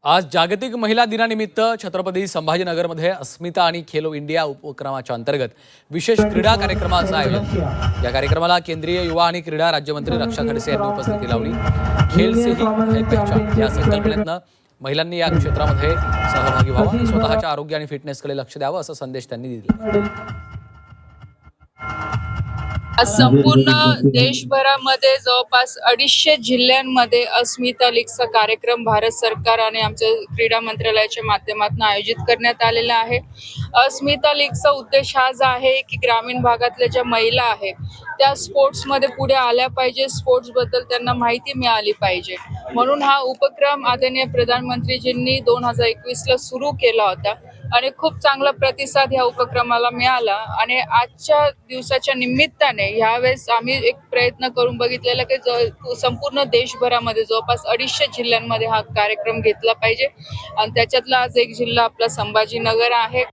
आज जागतिक महिला दिनानिमित्त छत्रपती संभाजीनगरमध्ये अस्मिता आणि खेलो इंडिया उपक्रमाच्या अंतर्गत विशेष क्रीडा कार्यक्रमाचं आयोजन केलं। या कार्यक्रमाला केंद्रीय युवा आणि क्रीडा राज्यमंत्री रक्षा खडसे यांनी उपस्थिती लावली। खेल से ही है पहचान या संकल्पनेतनं महिलांनी या क्षेत्रामध्ये सहभागी व्हावं आणि स्वतःच्या आरोग्य आणि फिटनेसकडे लक्ष द्यावं असा संदेश त्यांनी दिला। संपूर्ण देशभरामध्ये जवळपास 250 जिल्ह्यांमध्ये अस्मिता लीगचा कार्यक्रम भारत सरकार आणि आमच्या क्रीडा मंत्रालयाच्या माध्यमातून आयोजित करण्यात आलेला आहे। अस्मिता लीगचा उद्देश हाच आहे की ग्रामीण भागातल्या ज्या महिला आहेत त्या स्पोर्ट्समध्ये पुढे आल्या पाहिजे, स्पोर्ट्सबद्दल त्यांना माहिती मिळाली पाहिजे, म्हणून हा उपक्रम आदरणीय प्रधानमंत्रीजींनी 2021ला सुरू केला होता आणि खूप चांगला प्रतिसाद ह्या उपक्रमाला मिळाला। आणि आजच्या दिवसाच्या निमित्ताने यावेळेस आम्ही एक प्रयत्न करून बघितलेला की संपूर्ण देशभरामध्ये जवळपास 250 जिल्ह्यांमध्ये हा कार्यक्रम घेतला पाहिजे आणि त्याच्यातला आज एक जिल्हा आपला संभाजीनगर आहे।